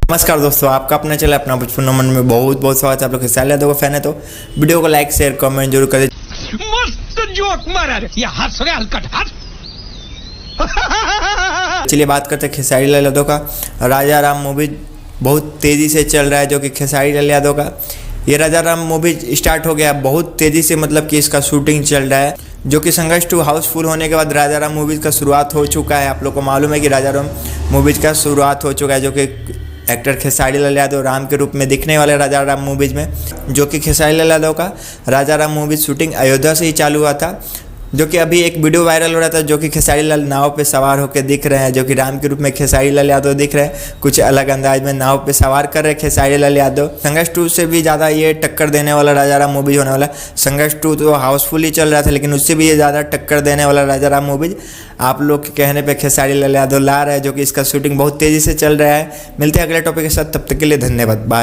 नमस्कार दोस्तों, आपका अपना चैनल अपना बचपन मन में बहुत बहुत स्वागत है। आप लोग खेसारी यादव का फैन है तो वीडियो को लाइक शेयर कमेंट जरूर करें। मस्त जोक मारा रे, ये हंस रहे हलकट हंस। चलिए बात करते हैं खेसारी लाल यादव का। राजा राम मूवी बहुत तेज़ी से चल रहा है, जो कि खेसारी लाल यादव का ये राजा राम मूवी स्टार्ट हो गया बहुत तेज़ी से, मतलब कि इसका शूटिंग चल रहा है, जो कि संघर्ष 2 हाउसफुल होने के बाद राजा राम मूवीज़ का शुरुआत हो चुका है। आप लोग को मालूम है कि राजा राम मूवीज़ का शुरुआत हो चुका है, जो कि एक्टर खेसारी लाल यादव राम के रूप में दिखने वाले राजा राम मूवीज़ में, जो कि खेसारी लाल यादव का राजा राम मूवीज़ शूटिंग अयोध्या से ही चालू हुआ था। जो कि अभी एक वीडियो वायरल हो रहा था, जो कि खेसारी लाल नाव पे सवार होकर दिख रहे हैं, जो कि राम के रूप में खेसारी लाल यादव दिख रहे हैं, कुछ अलग अंदाज में नाव पे सवार कर रहे हैं खेसारी लाल यादव। संघर्ष 2 से भी ज़्यादा ये टक्कर देने वाला राजा राम मूवीज होने वाला। संघर्ष 2 तो हाउसफुल ही चल रहा था, लेकिन उससे भी ये ज़्यादा टक्कर देने वाला राजा राम मूवीज आप लोग के कहने पर खेसारी लाल यादव ला रहे हैं, जो कि इसका शूटिंग बहुत तेज़ी से चल रहा है। मिलते हैं अगले टॉपिक के साथ, तब तक के लिए धन्यवाद, बाय।